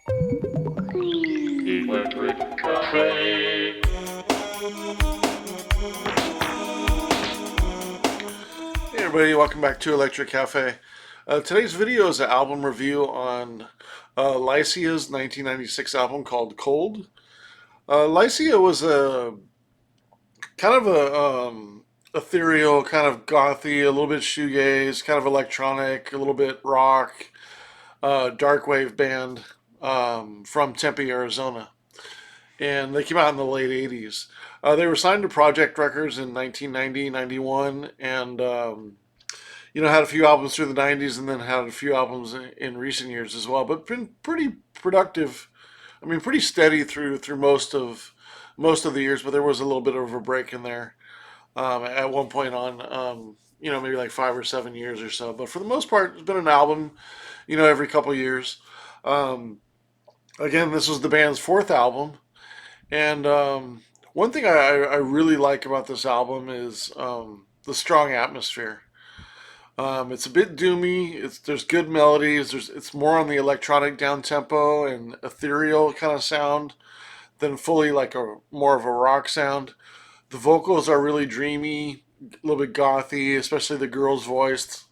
Electric Cafe. Hey everybody, welcome back to Electric Cafe. Today's video is an album review on Lycia's 1996 album called Cold. Lycia was a kind of a ethereal, kind of gothy, a little bit shoegaze, kind of electronic, a little bit rock, dark wave band from Tempe, Arizona. And they came out in the late 80s. They were signed to Project Records in 1990, 91, and had a few albums through the 90s and then had a few albums in recent years as well, but been pretty productive. I mean, pretty steady through most of the years, but there was a little bit of a break in there at one point on, maybe like 5 or 7 years or so. But for the most part, it's been an album, every couple of years. Um, Again, this was the band's fourth album, and one thing I really like about this album is the strong atmosphere. It's a bit doomy. There's good melodies. It's more on the electronic down tempo and ethereal kind of sound than fully like a more of a rock sound. The vocals are really dreamy, a little bit gothy, especially the girl's voice.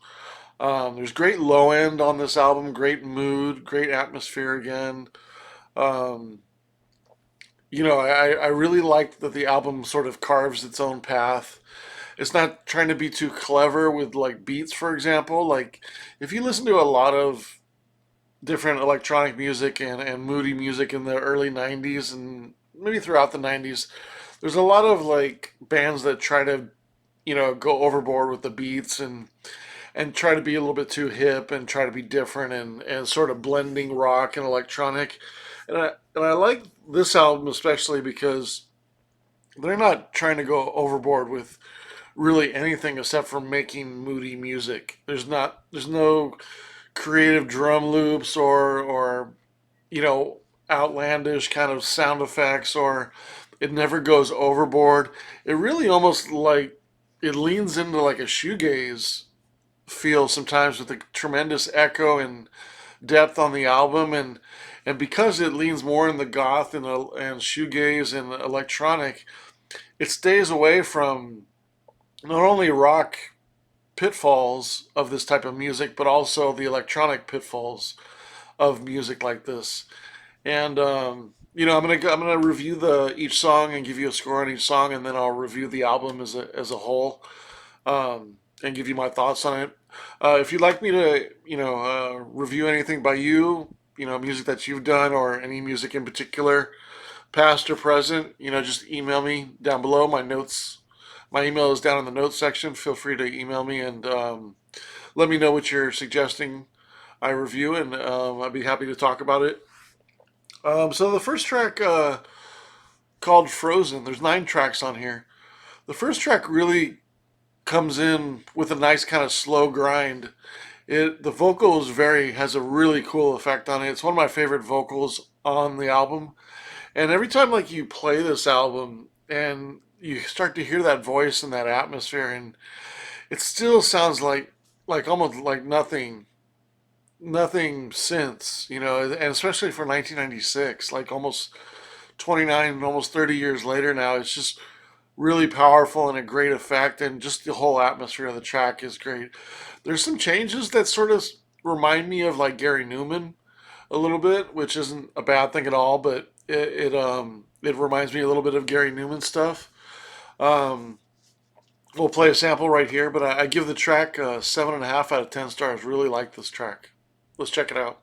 There's great low end on this album, great mood, great atmosphere again. Um, I really like that the album sort of carves its own path. It's not trying to be too clever with like beats, for example. Like if you listen to a lot of different electronic music and moody music in the early 90s and maybe throughout the 90s, there's a lot of like bands that try to, go overboard with the beats and try to be a little bit too hip and try to be different and sort of blending rock and electronic. And I like this album especially because they're not trying to go overboard with really anything except for making moody music. There's no creative drum loops or outlandish kind of sound effects, or it never goes overboard. It really almost like it leans into like a shoegaze feel sometimes with a tremendous echo and depth on the album, and because it leans more in the goth and shoegaze and electronic, it stays away from not only rock pitfalls of this type of music, but also the electronic pitfalls of music like this. And I'm gonna review the each song and give you a score on each song, and then I'll review the album as a whole, and give you my thoughts on it. If you'd like me to, review anything by you, music that you've done or any music in particular, past or present, just email me down below. My email is down in the notes section. Feel free to email me and let me know what you're suggesting I review, and I'd be happy to talk about it. So the first track called Frozen. There's 9 tracks on here. The first track really comes in with a nice kind of slow grind. The vocal has a really cool effect on it. It's one of my favorite vocals on the album. And every time like you play this album and you start to hear that voice and that atmosphere, and it still sounds like almost like nothing since, and especially for 1996, like almost 29, almost 30 years later now, it's just really powerful and a great effect, and just the whole atmosphere of the track is great. There's some changes that sort of remind me of like Gary Newman a little bit, which isn't a bad thing at all, but it reminds me a little bit of Gary Newman stuff. Um, we'll play a sample right here, but I give the track 7.5 out of 10 stars. Really like this track. Let's check it out.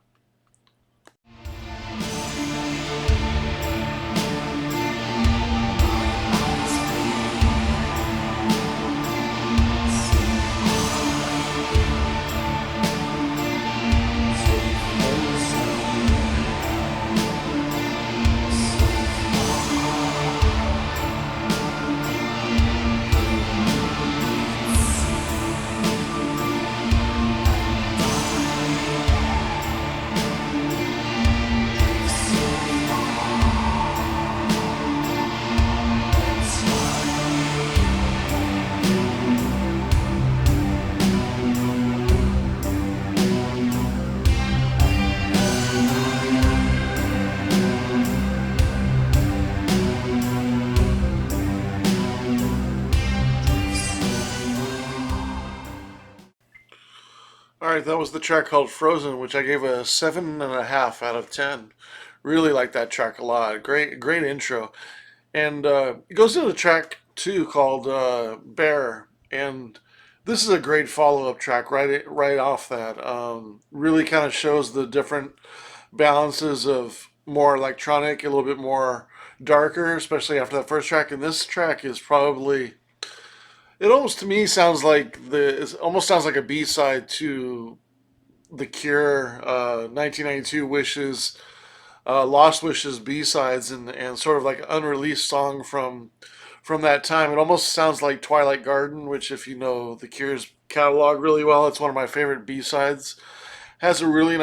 All right, that was the track called Frozen, which I gave a 7.5 out of 10. Really like that track a lot. Great intro. And it goes into the track two called Bear. And this is a great follow up track right off that. Really kind of shows the different balances of more electronic, a little bit more darker, especially after that first track. And this track is probably, it almost to me sounds like it almost sounds like a B side to the Cure 1992 Wishes, Lost Wishes B sides, and sort of like an unreleased song from that time. It almost sounds like Twilight Garden, which if you know the Cure's catalog really well, it's one of my favorite B sides. Has a really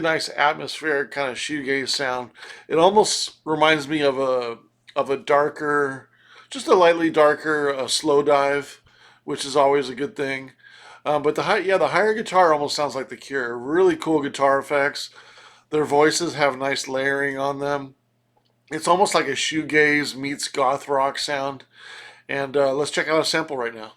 nice atmospheric kind of shoegaze sound. It almost reminds me of a darker, just a lightly darker slow dive, which is always a good thing. But the higher guitar almost sounds like the Cure. Really cool guitar effects. Their voices have nice layering on them. It's almost like a shoegaze meets goth rock sound. And let's check out a sample right now.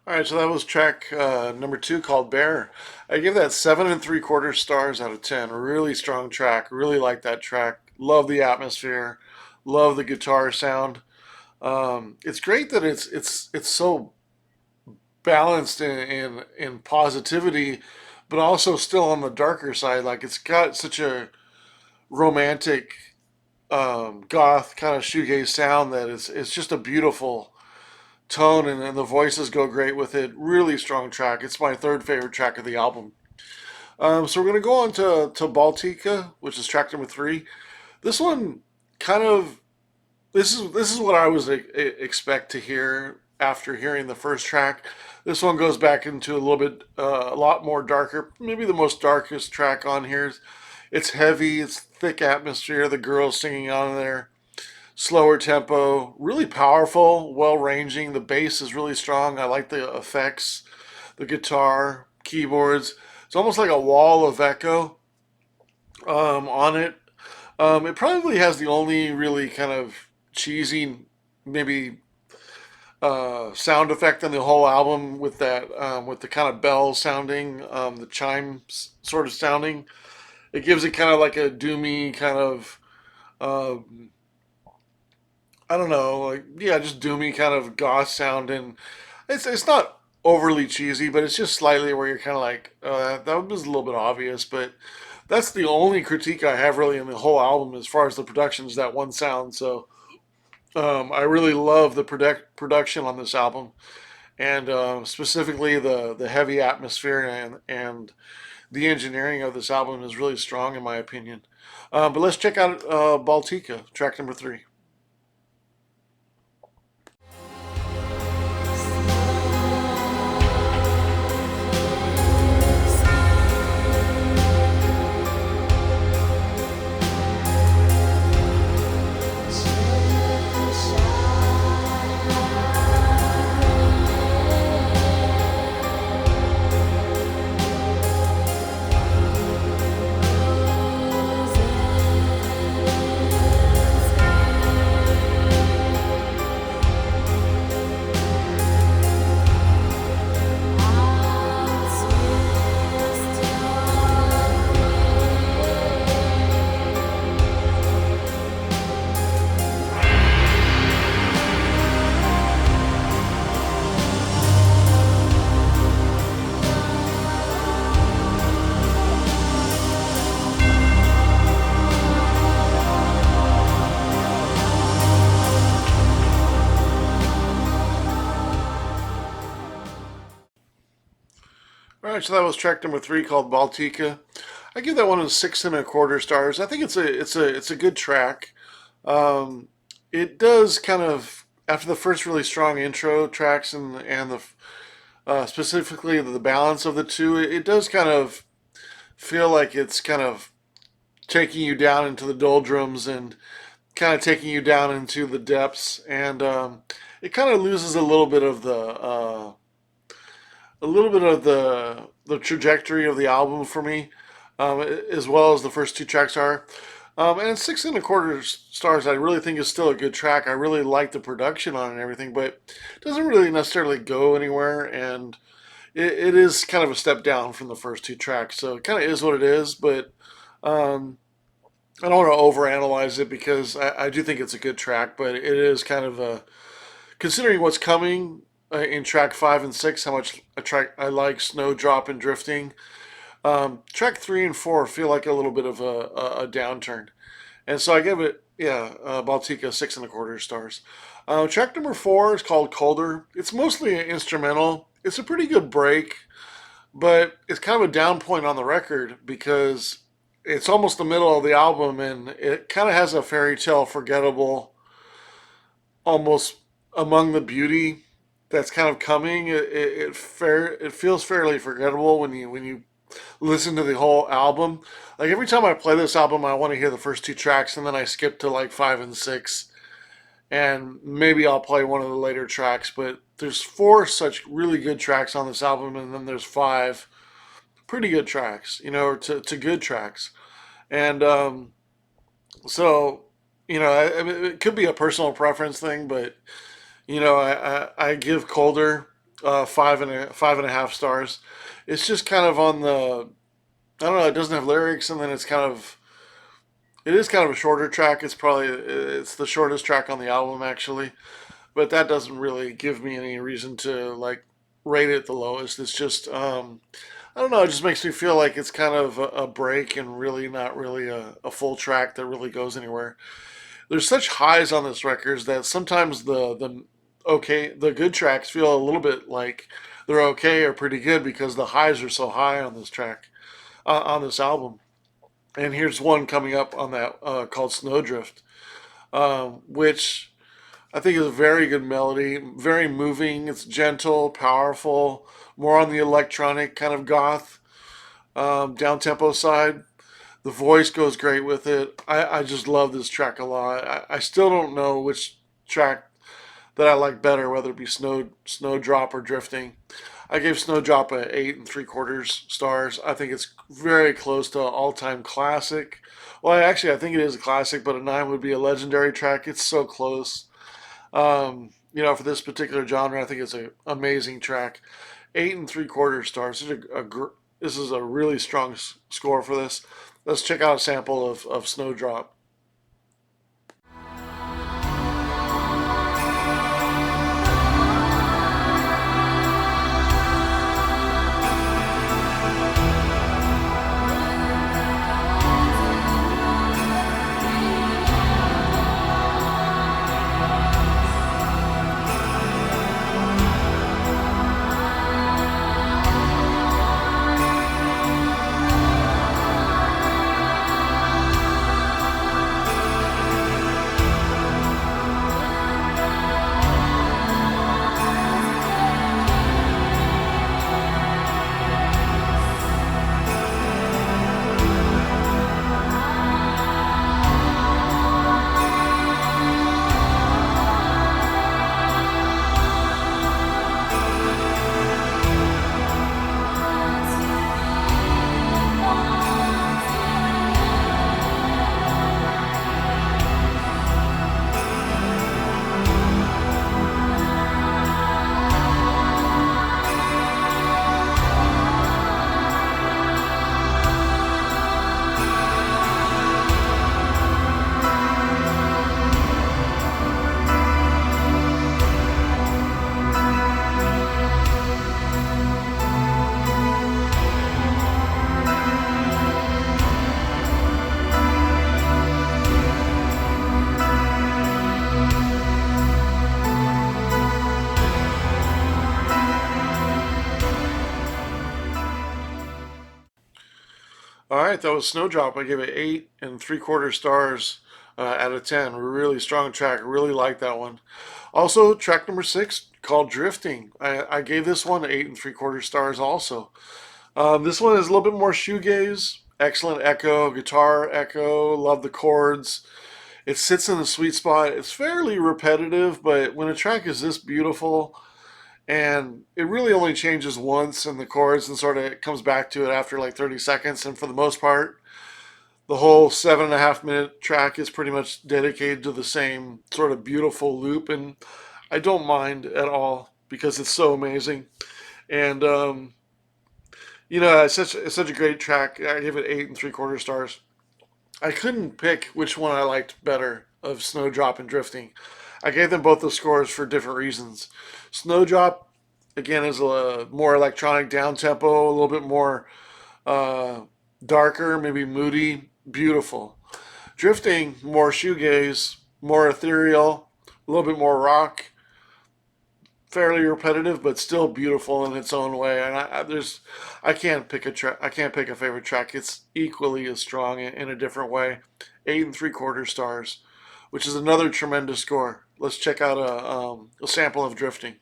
All right, so that was track number two called Bear. I give that 7.75 stars out of 10. Really strong track. Really like that track. Love the atmosphere. Love the guitar sound. It's great that it's so balanced in positivity, but also still on the darker side. Like it's got such a romantic goth kind of shoegaze sound that it's just a beautiful tone, and the voices go great with it. Really strong track. It's my third favorite track of the album. So we're gonna go on to Baltica, which is track number three. This one kind of this is what I was expect to hear after hearing the first track. This one goes back into a little bit a lot more darker, maybe the most darkest track on here. It's heavy. It's thick atmosphere. The girls singing on there. Slower tempo, really powerful, well ranging. The bass is really strong. I like the effects, the guitar, keyboards. It's almost like a wall of echo on it. It probably has the only really kind of cheesy, maybe sound effect on the whole album with that with the kind of bell sounding, the chimes sort of sounding. It gives it kind of like a doomy kind of. Uh, I don't know, like yeah, just doomy kind of goth sound, and it's not overly cheesy, but it's just slightly where you're kind of like, that was a little bit obvious. But that's the only critique I have really in the whole album as far as the production is that one sound. So I really love the production on this album, and specifically the heavy atmosphere and the engineering of this album is really strong in my opinion. But let's check out Baltica, track number three. All right, so that was track number three called Baltica. I give that one a 6.25 stars. I think it's a good track. Um, it does kind of after the first really strong intro tracks and the specifically the balance of the two, it does kind of feel like it's kind of taking you down into the doldrums and kind of taking you down into the depths, and it kind of loses a little bit of the trajectory of the album for me, as well as the first two tracks are. And 6.25 stars, I really think is still a good track. I really like the production on it and everything, but it doesn't really necessarily go anywhere, and it is kind of a step down from the first two tracks. So it kind of is what it is, but um, I don't want to overanalyze it because I do think it's a good track, but it is kind of a considering what's coming in track five and six, how much a track I like Snowdrop and Drifting. Track three and four feel like a little bit of a downturn, and so I give it Baltica 6.25 stars. Track number four is called Colder. It's mostly an instrumental. It's a pretty good break, but it's kind of a down point on the record because it's almost the middle of the album and it kind of has a fairy tale forgettable almost among the beauty that's kind of coming. It feels fairly forgettable when you listen to the whole album. Like every time I play this album, I want to hear the first two tracks, and then I skip to like five and six, and maybe I'll play one of the later tracks. But there's four such really good tracks on this album, and then there's five pretty good tracks, to good tracks, and so I mean, it could be a personal preference thing, but I give Colder 5.5 stars. It's just kind of on the I don't know. It doesn't have lyrics, and then it is kind of a shorter track. It's the shortest track on the album actually, but that doesn't really give me any reason to like rate it the lowest. It's just I don't know. It just makes me feel like it's kind of a break and really not really a full track that really goes anywhere. There's such highs on this record that sometimes the good tracks feel a little bit like they're okay or pretty good because the highs are so high on this track on this album. And here's one coming up on that called Snowdrift, which I think is a very good melody, very moving. It's gentle, powerful, more on the electronic kind of goth, down tempo side. The voice goes great with it. I just love this track a lot. I still don't know which track that I like better, whether it be Snowdrop or Drifting. I gave Snowdrop a 8.75 stars. I think it's very close to all time classic. Well, actually, I think it is a classic, but a 9 would be a legendary track. It's so close. For this particular genre, I think it's an amazing track. 8.75 stars. This is a really strong score for this. Let's check out a sample of Snowdrop. All right, that was Snowdrop. I gave it 8 3/4 stars out of 10. Really strong track. Really like that one. Also, track number 6 called Drifting. I gave this one 8 3/4 stars also. This one is a little bit more shoegaze. Excellent echo, guitar echo. Love the chords. It sits in the sweet spot. It's fairly repetitive, but when a track is this beautiful and it really only changes once in the chords and sort of comes back to it after like 30 seconds, and for the most part, the whole 7.5 minute track is pretty much dedicated to the same sort of beautiful loop, and I don't mind at all because it's so amazing. And it's such a great track. I give it 8 3/4 stars. I couldn't pick which one I liked better of Snowdrop and Drifting. I gave them both the scores for different reasons. Snowdrop, again, is a more electronic down tempo, a little bit more uh, darker, maybe moody, beautiful. Drifting, more shoegaze, more ethereal, a little bit more rock, fairly repetitive, but still beautiful in its own way. And I can't pick a track. I can't pick a favorite track. It's equally as strong in a different way. 8 3/4 stars, which is another tremendous score. Let's check out a sample of Drifting.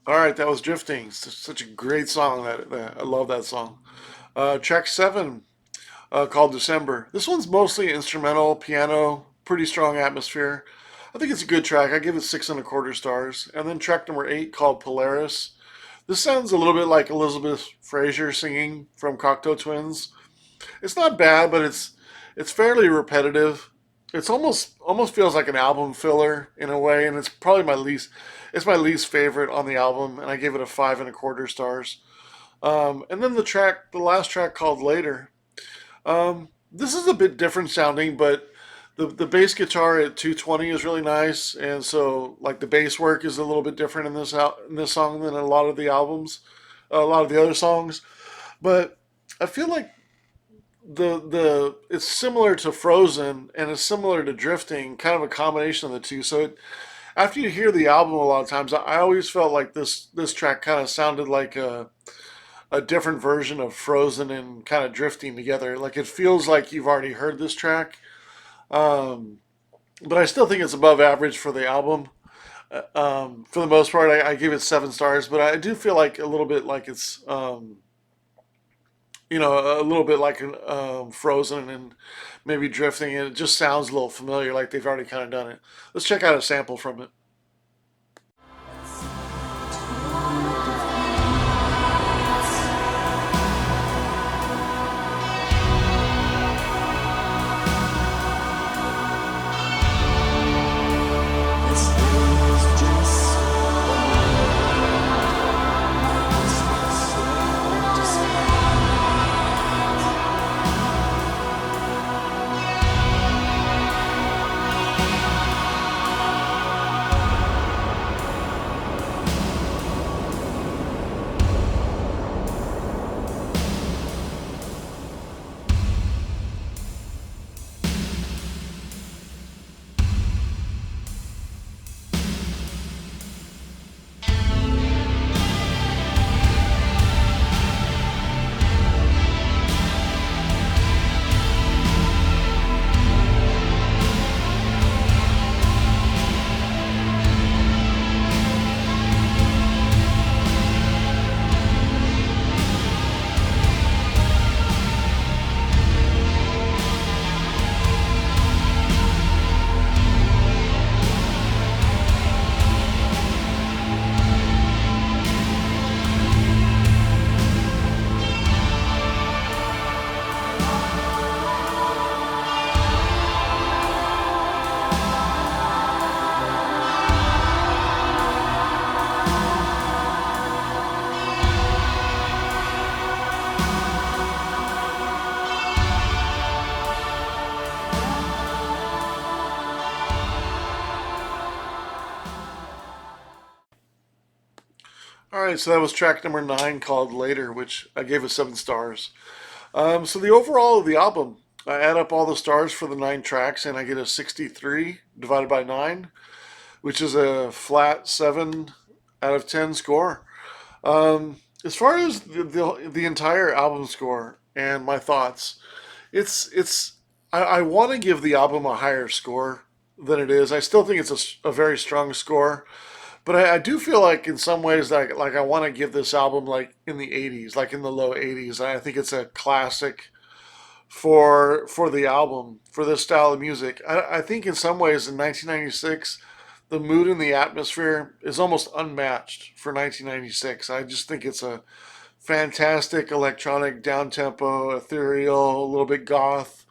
All right, that was Drifting. Such a great song. I love that song. Track 7 called December. This one's mostly instrumental, piano, pretty strong atmosphere. I think it's a good track. I give it 6 1/4 stars. And then track number 8 called Polaris. This sounds a little bit like Elizabeth Fraser singing from Cocteau Twins. It's not bad, but it's fairly repetitive. It's almost feels like an album filler in a way, and it's my least favorite on the album, and I gave it a 5 1/4 stars. And then the last track called Later. This is a bit different sounding, but the bass guitar at 220 is really nice, and so like the bass work is a little bit different in this song than a lot of the albums, a lot of the other songs. But I feel like the it's similar to Frozen and it's similar to Drifting, kind of a combination of the two. So after you hear the album a lot of times, I always felt like this track kind of sounded like a different version of Frozen and kind of Drifting together. Like it feels like you've already heard this track, um, but I still think it's above average for the album. For the most part, I give it 7 stars, but I do feel like a little bit like it's a little bit like Frozen and maybe Drifting, and it just sounds a little familiar, like they've already kind of done it. Let's check out a sample from it. All right, so that was track number 9 called Later, which I gave a 7 stars. So the overall of the album, I add up all the stars for the 9 tracks and I get a 63 divided by 9, which is a flat 7 out of 10 score. As far as the entire album score and my thoughts, I want to give the album a higher score than it is. I still think it's a very strong score, but I do feel like in some ways like I want to give this album like in the 80s, like in the low 80s. I think it's a classic for the album for this style of music. I think in some ways in 1996 the mood and the atmosphere is almost unmatched for 1996. I just think it's a fantastic electronic down tempo, ethereal, a little bit goth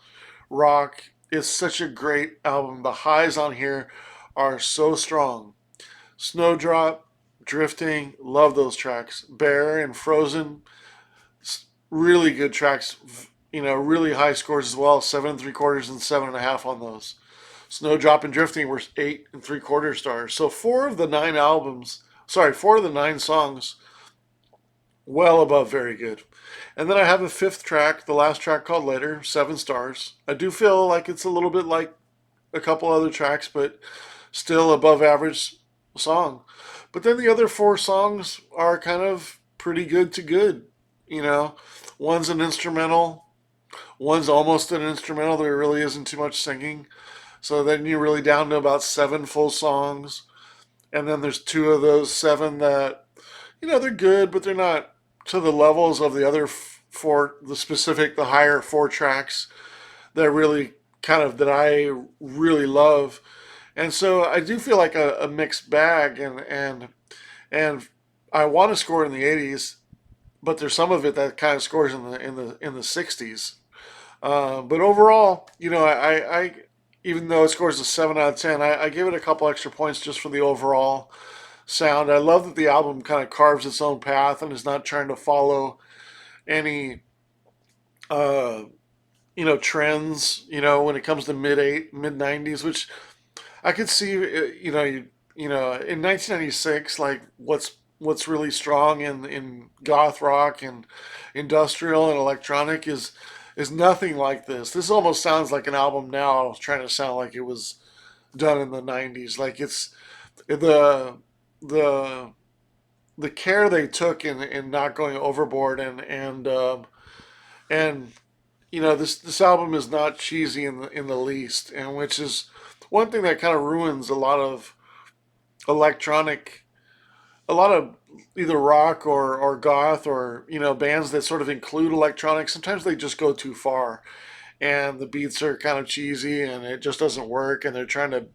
rock. It's such a great album. The highs on here are so strong. Snowdrop, Drifting, love those tracks. Bear and Frozen, really good tracks. Really high scores as well. 7 3/4 and 7.5 on those. Snowdrop and Drifting were 8 3/4 stars. So 4 of the 9 songs, well above very good. And then I have a fifth track, the last track called Later, 7 stars. I do feel like it's a little bit like a couple other tracks, but still above average song. But then the other 4 songs are kind of pretty good to good. You know, one's an instrumental, one's almost an instrumental. There really isn't too much singing. So then you're really down to about 7 full songs. And then there's 2 of those 7 that, they're good, but they're not to the levels of the other 4, the higher 4 tracks that really that I really love. And so I do feel like a mixed bag, and I want to score in the 80s, but there's some of it that kind of scores in the 60s. But overall, I even though it scores a 7 out of 10, I give it a couple extra points just for the overall sound. I love that the album kind of carves its own path and is not trying to follow any uh, trends. When it comes to mid 90s, which I could see. In 1996, like what's really strong in goth rock and industrial and electronic is nothing like this. This almost sounds like an album now trying to sound like it was done in the 90s. Like it's the the the care they took in not going overboard and this album is not cheesy in the least, and which is one thing that kind of ruins electronic a lot of either rock or goth or bands that sort of include electronic. Sometimes they just go too far and the beats are kind of cheesy and it just doesn't work, and they're trying to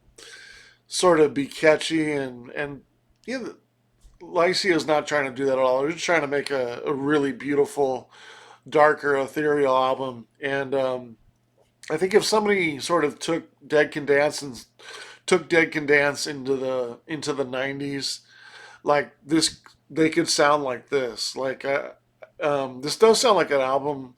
sort of be catchy and you know, Lycia is not trying to do that at all. They're just trying to make a really beautiful, darker, ethereal album. And I think if somebody sort of took Dead Can Dance into the 90s, like this, they could sound like this. This does sound like an album,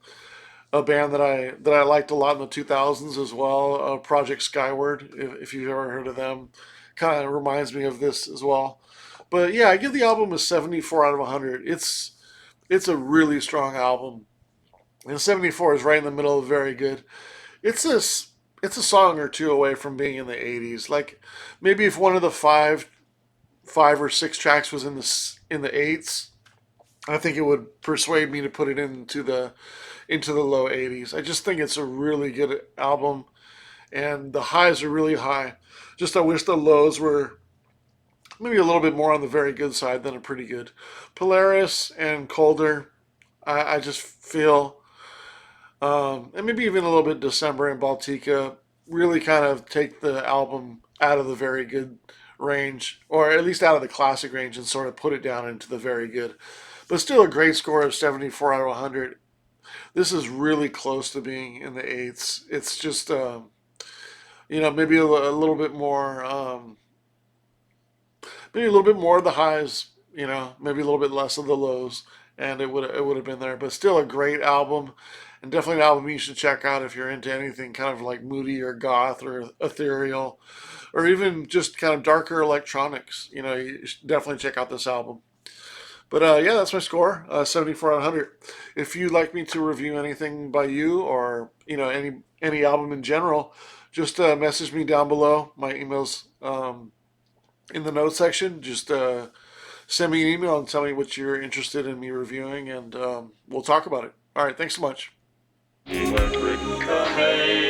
a band that I liked a lot in the 2000s as well. Project Skyward, if you've ever heard of them, kind of reminds me of this as well. But yeah, I give the album a 74 out of 100. It's a really strong album, and 74 is right in the middle of very good. It's this it's a song or two away from being in the 80s. Like maybe if one of the five or six tracks was in the eights, I think it would persuade me to put it into the low 80s. I just think it's a really good album, and the highs are really high. Just I wish the lows were maybe a little bit more on the very good side than a pretty good. Polaris and Colder, I just feel, and maybe even a little bit December and Baltica really kind of take the album out of the very good range, or at least out of the classic range, and sort of put it down into the very good. But still a great score of 74 out of 100. This is really close to being in the eights. It's just, maybe a little bit more, maybe a little bit more of the highs, maybe a little bit less of the lows, and it would have been there. But still a great album, and definitely an album you should check out if you're into anything kind of like moody or goth or ethereal, or even just kind of darker electronics. You should definitely check out this album. But yeah, that's my score, 74 out of 100. If you'd like me to review anything by you, or any album in general, just message me down below. My email's in the notes section. Just send me an email and tell me what you're interested in me reviewing, and we'll talk about it. All right, thanks so much. Electric Cafe.